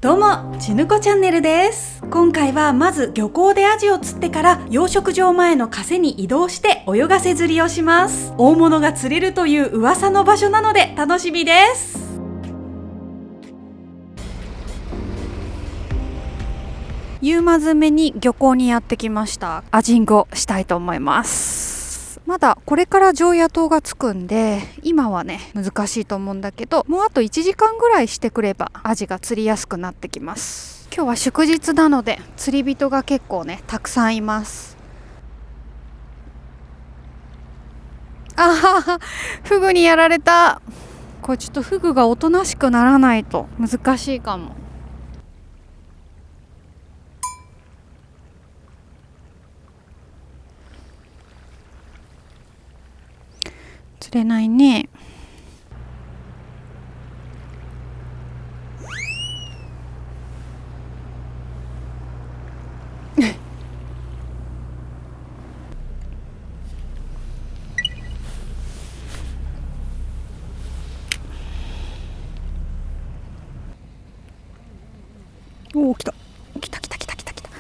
どうも、ちぬこチャンネルです。今回はまず漁港でアジを釣ってから養殖場前の河川に移動して泳がせ釣りをします。大物が釣れるという噂の場所なので楽しみです。夕間詰めに漁港にやってきました。アジングをしたいと思います。まだこれから常夜灯がつくんで今はね難しいと思うんだけど、もうあと1時間ぐらいしてくればアジが釣りやすくなってきます。今日は祝日なので釣り人が結構ねたくさんいます。あはは、フグにやられた。これちょっとフグがおとなしくならないと難しいかも。釣れないね。おお、来た来た来た来た来た来た。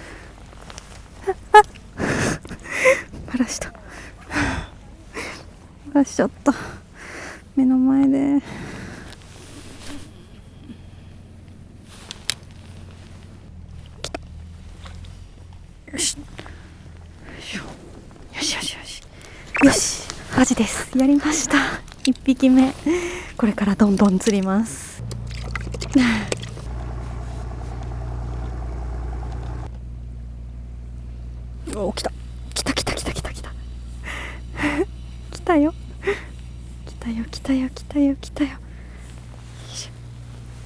あバラしたバラしちゃった、目の前で。よしよしよしよしよし、アジです。やりました。1匹目。これからどんどん釣ります。お、来た来た来た来た来た来た来たよ来たよ来たよ来たよ来たよ。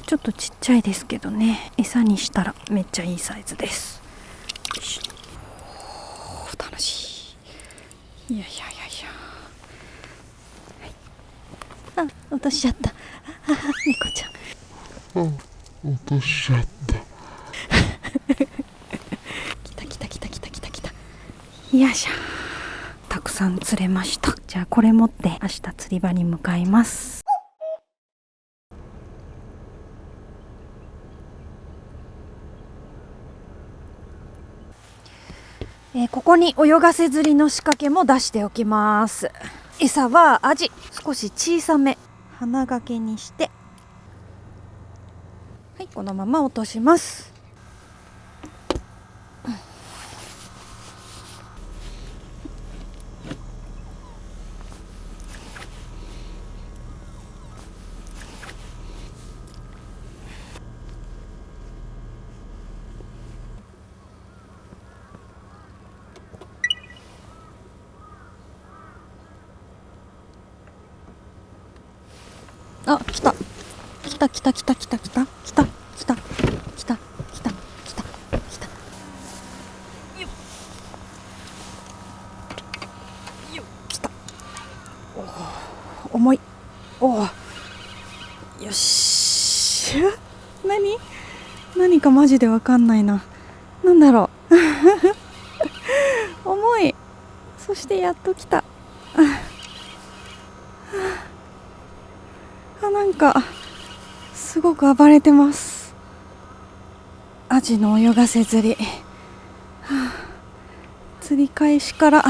ちょっとちっちゃいですけどね、餌にしたらめっちゃいいサイズです。よし、楽しい。いやいやいやいや、はい、あ、落としちゃった。猫ちゃん、落としちゃった。来た来た来た来た来た来た。よいしょ、たくさん釣れました。じゃあこれ持って明日釣り場に向かいます。ここに泳がせ釣りの仕掛けも出しておきます。餌はアジ、少し小さめ、花掛けにして、はい、このまま落とします。あ、来た来た来た来た来た来た来た来た来た来た来た来た。よっよっ、来た。お、重い。おお、よし。何かマジでわかんないな。なんだろう重い。そしてやっと来た。なんかすごく暴れてます。アジの泳がせ釣り、釣り開始から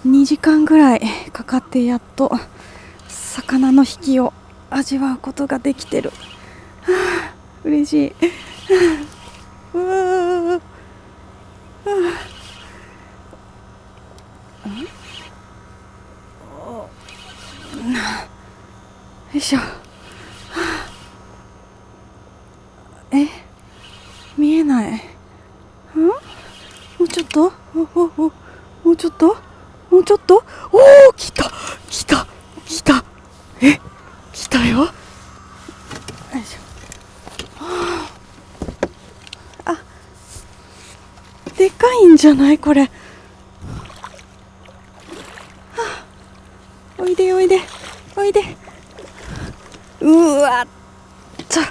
2時間ぐらいかかってやっと魚の引きを味わうことができてる。嬉しい。うわよいしょ。見えない。もうちょっと、もうちょっと、もうちょっと。おお、来た来た来た。来たよ。よいしょ。あ、でかいんじゃないこれ。おいでおいでおいで。うわっちゃ。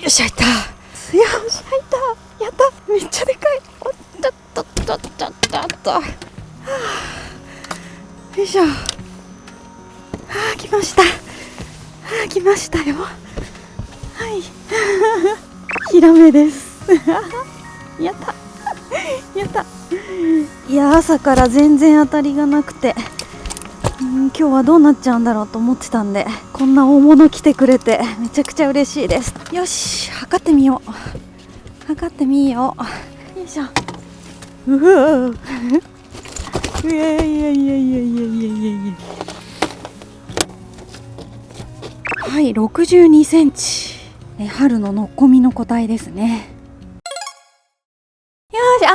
よよっしゃいった。よっしゃいった。やった。めっちゃでかい。おっとっとっとっとっと。はあ、よいしょ。はあ、来ました。はあ、来ましたよ。はい。ヒラメです。やった。やった。いや、朝から全然当たりがなくて、今日はどうなっちゃうんだろうと思ってたんで、こんな大物来てくれてめちゃくちゃ嬉しいです。よし、測ってみよう。測ってみよう。よいしょ。うわいやいやいやいやいやいやいや。はい、62センチ。春ののっこみの個体ですね。よし、す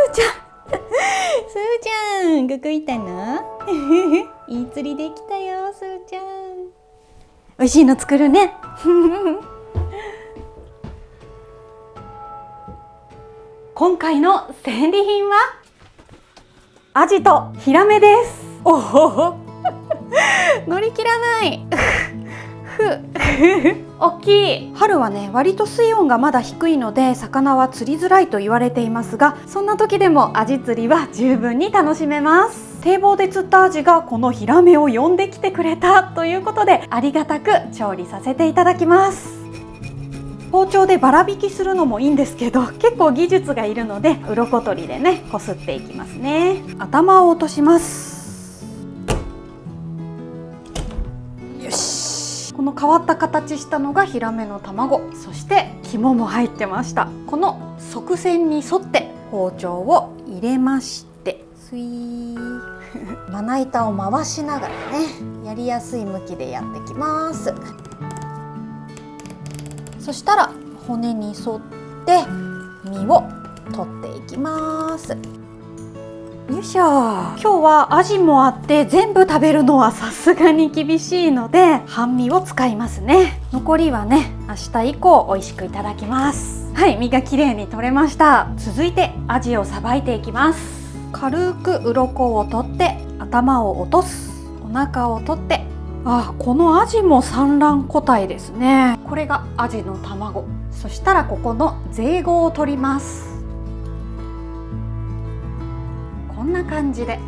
ーちゃん。すーちゃん、ここいたの？いい釣りできたよ、すーちゃん。美味しいの作るね。今回の戦利品はアジとヒラメです。おお、乗り切らない。大きい。春はね、割と水温がまだ低いので魚は釣りづらいと言われていますが、そんな時でもアジ釣りは十分に楽しめます。堤防で釣ったアジがこのヒラメを呼んできてくれたということで、ありがたく調理させていただきます。包丁でバラ引きするのもいいんですけど、結構技術がいるので鱗取りでね、こすっていきますね。頭を落とします。よし。この変わった形したのがヒラメの卵、そして肝も入ってました。この側線に沿って包丁を入れまして、スイーまな板を回しながらね、やりやすい向きでやってきます。そしたら骨に沿って身を取っていきます。よいしょ。今日はアジもあって全部食べるのはさすがに厳しいので半身を使いますね。残りはね、明日以降美味しくいただきます。はい、身がきれいに取れました。続いてアジをさばいていきます。軽く鱗を取って頭を落とす。お腹を取って、このアジも産卵個体ですね。これがアジの卵。そしたらここのゼイゴを取ります。こんな感じで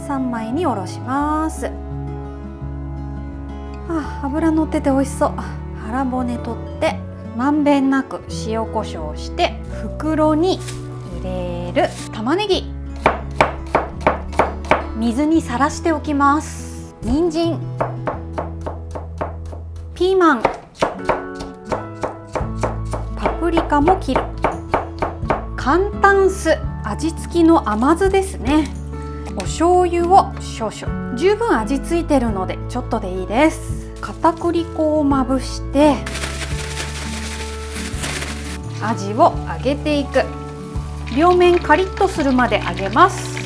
3枚におろします。脂乗ってて美味しそう。腹骨取ってまんべんなく塩コショウして袋に入れる。玉ねぎ、水にさらしておきます。人参、ピーマン、パプリカも切る。簡単酢、味付きの甘酢ですね。お醤油を少々。十分味付いてるのでちょっとでいいです。片栗粉をまぶしてアジを揚げていく。両面カリッとするまで揚げます。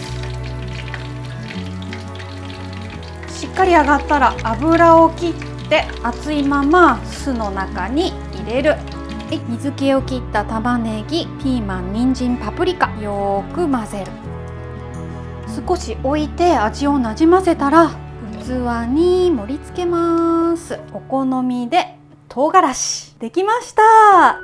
しっかり揚がったら油を切って熱いまま酢の中に入れる。水気を切った玉ねぎ、ピーマン、人参、パプリカ、よーく混ぜる。少し置いて味をなじませたら器に盛り付けます。お好みで唐辛子。できました。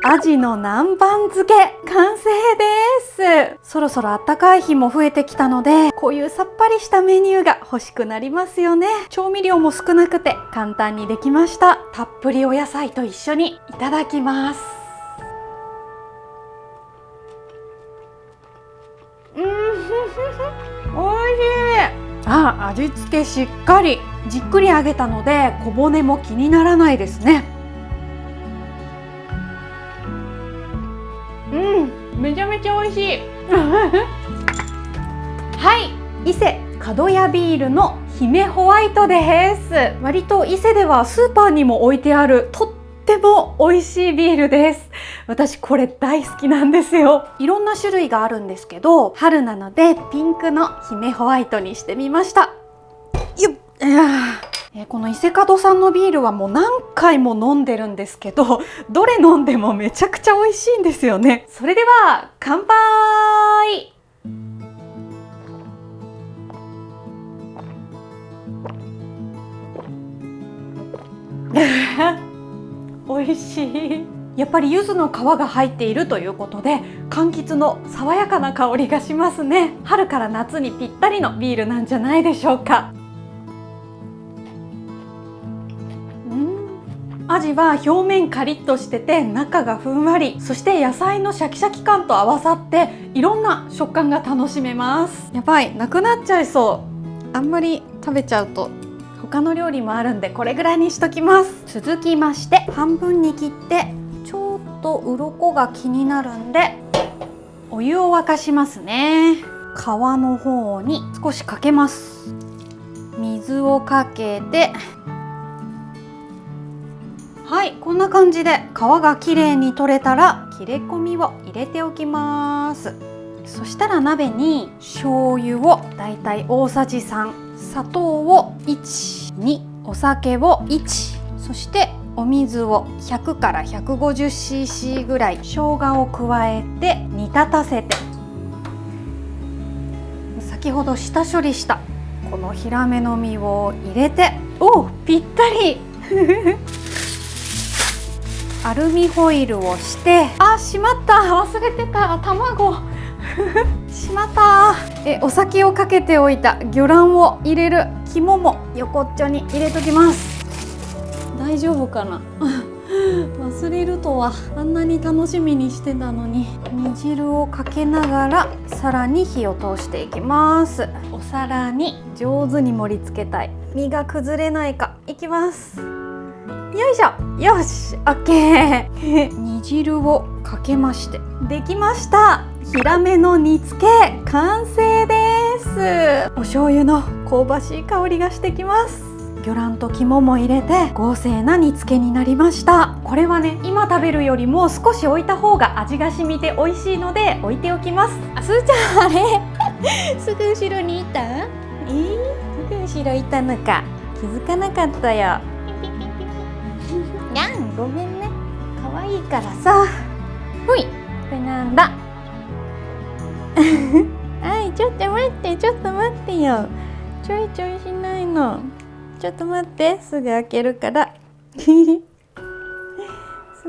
アジの南蛮漬け完成です。そろそろ暖かい日も増えてきたので、こういうさっぱりしたメニューが欲しくなりますよね。調味料も少なくて簡単にできました。たっぷりお野菜と一緒にいただきます。おいしい。味付けしっかり。じっくり揚げたので小骨も気にならないですね。めちゃめちゃ美味しい。はい、伊勢角屋ビールの姫ホワイトです。割と伊勢ではスーパーにも置いてあるとっても美味しいビールです。私これ大好きなんですよ。いろんな種類があるんですけど、春なのでピンクの姫ホワイトにしてみました。よっ、この伊勢門さんのビールはもう何回も飲んでるんですけど、どれ飲んでもめちゃくちゃ美味しいんですよね。それでは乾杯。美味しい。やっぱり柚子の皮が入っているということで、柑橘の爽やかな香りがしますね。春から夏にぴったりのビールなんじゃないでしょうか。アジは表面カリッとしてて中がふんわり、そして野菜のシャキシャキ感と合わさっていろんな食感が楽しめます。やばい、なくなっちゃいそう。あんまり食べちゃうと他の料理もあるんでこれぐらいにしときます。続きまして半分に切って、ちょっと鱗が気になるんでお湯を沸かしますね。皮の方に少しかけます。水をかけて、はい、こんな感じで皮がきれいに取れたら切れ込みを入れておきます。そしたら鍋に醤油をだいたい大さじ3、砂糖を1、2、お酒を1、そしてお水を100から 150cc ぐらい、生姜を加えて煮立たせて、先ほど下処理したこのヒラメの実を入れて、お、ぴったりアルミホイルをして、あ、しまった、忘れてた、卵しまった。お酒をかけておいた魚卵を入れる。肝も横っちょに入れときます。大丈夫かな忘れるとは。あんなに楽しみにしてたのに。煮汁をかけながらさらに火を通していきます。お皿に上手に盛り付けたい。身が崩れないかいきます。よいしょ。よし、オッケー煮汁をかけまして、できました。ヒラメの煮付け完成です。お醤油の香ばしい香りがしてきます。魚卵と肝も入れて豪勢な煮付けになりました。これはね、今食べるよりも少し置いた方が味が染みて美味しいので置いておきます。あ、すーちゃん、あれすぐ後ろにいた？すぐ後ろいたのか、気づかなかったよ。やん、ごめんね、可愛いからさ。ほい、これなんだはい、ちょっと待って、ちょっと待ってよ。ちょいちょいしないの。ちょっと待って、すぐ開けるからす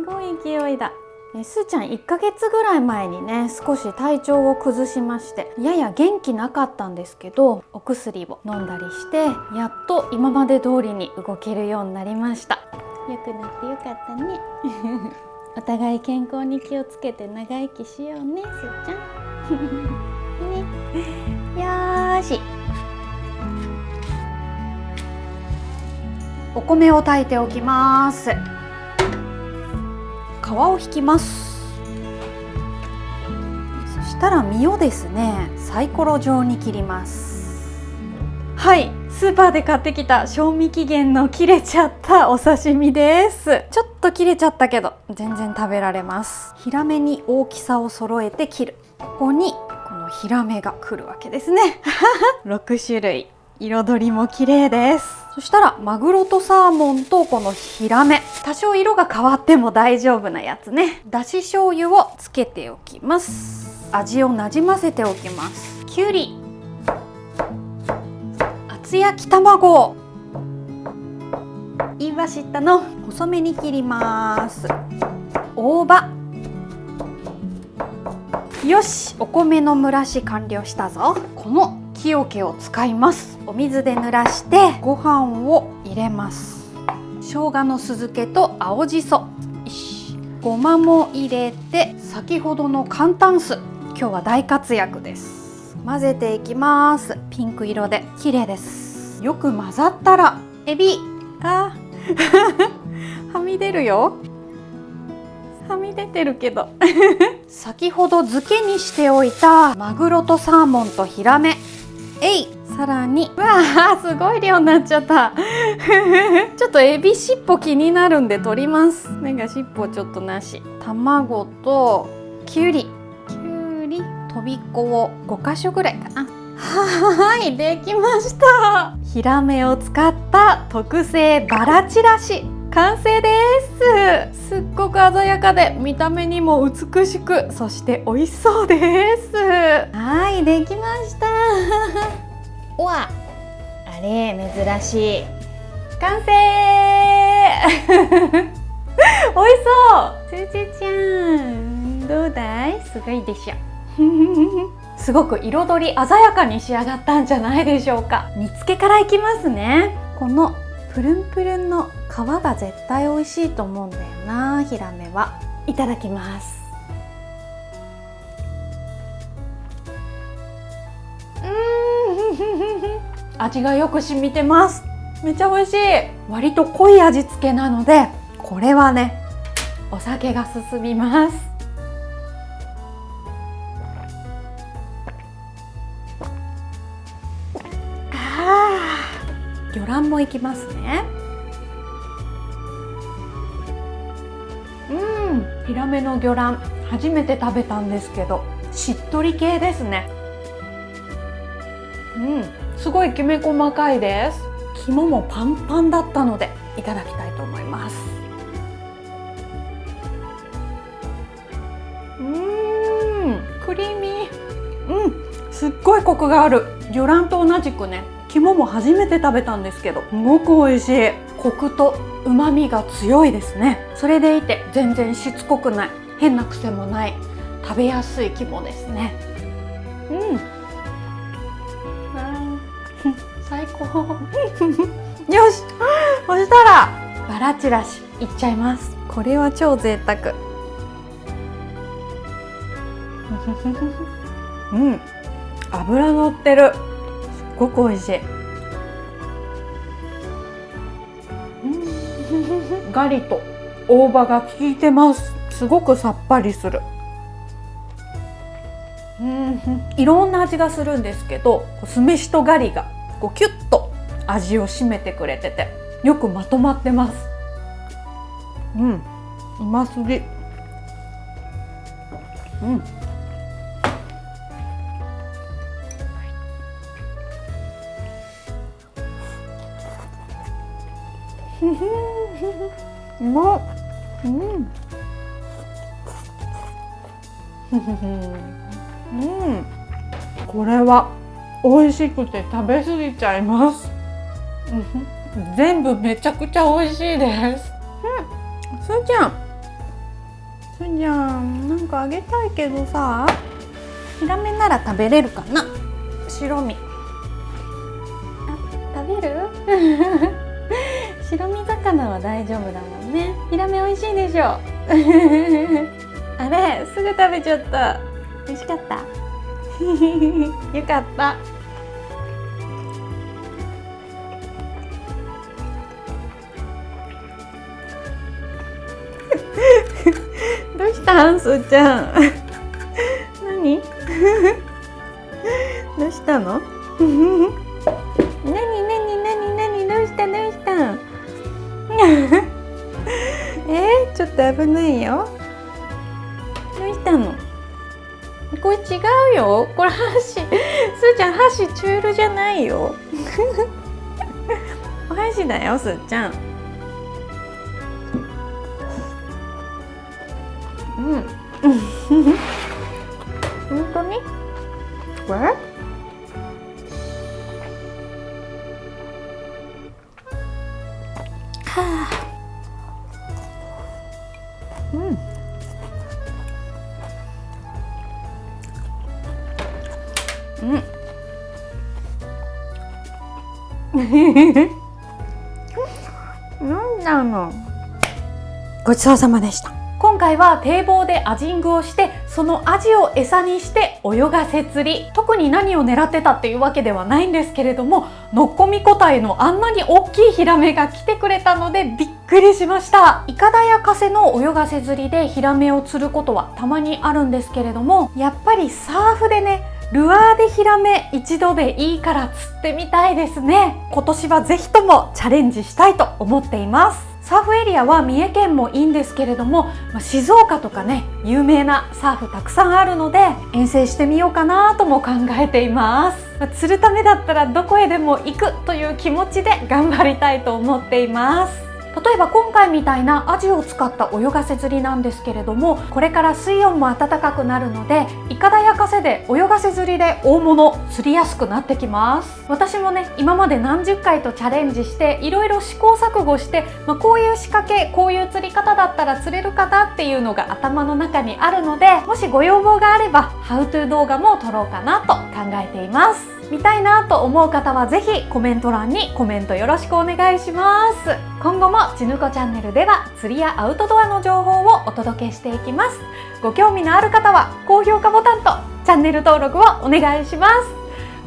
ごい勢いだ。すーちゃん1ヶ月ぐらい前にね、少し体調を崩しまして、やや元気なかったんですけど、お薬を飲んだりしてやっと今まで通りに動けるようになりました。良くなってよかったねお互い健康に気をつけて長生きしようね、すーちゃんね、よーし。お米を炊いておきます。皮を引きます。そしたら身をですね、サイコロ状に切ります。はい、スーパーで買ってきた賞味期限の切れちゃったお刺身です。ちょっと切れちゃったけど全然食べられます。ヒラメに大きさを揃えて切る。ここにこのヒラメが来るわけですね6種類、彩りも綺麗です。そしたらマグロとサーモンとこのヒラメ、多少色が変わっても大丈夫なやつね。だし醤油をつけておきます。味をなじませておきます。きゅうり、厚焼き卵、いわしったの細めに切ります。大葉、よし、お米の蒸らし完了したぞ。この木桶を使います。お水で濡らしてご飯を入れます。生姜の酢漬けと青じそ、ごまも入れて、先ほどの簡単酢、今日は大活躍です。混ぜていきます。ピンク色で綺麗です。よく混ざったらエビ、あはみ出るよ。はみ出てるけど先ほど漬けにしておいたマグロとサーモンとヒラメ、さらに、うわー、すごい量になっちゃったちょっとエビ尻尾気になるんで取ります。なんか尻尾ちょっとなし。卵ときゅうり、とびっこを5箇所ぐらいかな。はい、できました。ヒラメを使った特製バラちらし完成です。すっごく鮮やかで見た目にも美しく、そして美味しそうです。はい、できましたおわ、あれ珍しい完成美味しそう。すずちゃんどうだい？すごいでしょ。すごく彩り鮮やかに仕上がったんじゃないでしょうか。煮付けからいきますね。このプルンプルンの皮が絶対美味しいと思うんだよな、ヒラメは。いただきます。味がよく染みてます。めっちゃ美味しい。割と濃い味付けなので、これはね、お酒が進みます。魚卵もいきますね。ヒラメの魚卵初めて食べたんですけど、しっとり系ですね。すごいきめ細かいです。肝もパンパンだったのでいただきたいと思います。クリーミー。すっごいコクがある。魚卵と同じくね、肝も初めて食べたんですけど、すごく美味しい。コクと旨味が強いですね。それでいて全然しつこくない、変な癖もない、食べやすい肝ですね。最高。よし、そしたらバラちらしいっちゃいます。これは超贅沢。脂乗ってる。すっごく美味しい。ガリと大葉が効いてます。すごくさっぱりする。いろんな味がするんですけど、酢飯とガリがこうキュッと味を締めてくれてて、よくまとまってます。うますぎ。うまっ。これは美味しくて食べ過ぎちゃいます。全部めちゃくちゃ美味しいです。すーちゃん、なんかあげたいけどさ、ヒラメなら食べれるかな。白身。食べる？白身魚は大丈夫だもんね。ヒラメ美味しいでしょ。あれ、すぐ食べちゃった。美味しかった。よかった。どうしたん、すーちゃん。何？どうしたの？何どうしたん？ちょっと危ないよ。どうしたの？これ違うよ。これ箸。すーちゃん、箸チュールじゃないよ。お箸だよ、すーちゃん。本当に？これ？なんだの。ごちそうさまでした。今回は堤防でアジングをして、そのアジを餌にして泳がせ釣り。特に何を狙ってたっていうわけではないんですけれども、のっこみ個体のあんなに大きいヒラメが来てくれたのでびっくりしました。イカダやカセの泳がせ釣りでヒラメを釣ることはたまにあるんですけれども、やっぱりサーフでね、ルアーでヒラメ一度でいいから釣ってみたいですね。今年はぜひともチャレンジしたいと思っています。サーフエリアは三重県もいいんですけれども、静岡とかね、有名なサーフたくさんあるので遠征してみようかなとも考えています。釣るためだったらどこへでも行くという気持ちで頑張りたいと思っています。例えば今回みたいなアジを使った泳がせ釣りなんですけれども、これから水温も暖かくなるので、いかだやかせで泳がせ釣りで大物釣りやすくなってきます。私もね、今まで何十回とチャレンジしていろいろ試行錯誤して、こういう仕掛け、こういう釣り方だったら釣れるかなっていうのが頭の中にあるので、もしご要望があればハウトゥー動画も撮ろうかなと考えています。見たいなと思う方はぜひコメント欄にコメントよろしくお願いします。今後もちぬこチャンネルでは釣りやアウトドアの情報をお届けしていきます。ご興味のある方は高評価ボタンとチャンネル登録をお願いします。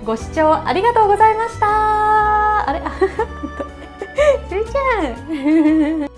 ご視聴ありがとうございました。あれしゅうちゃん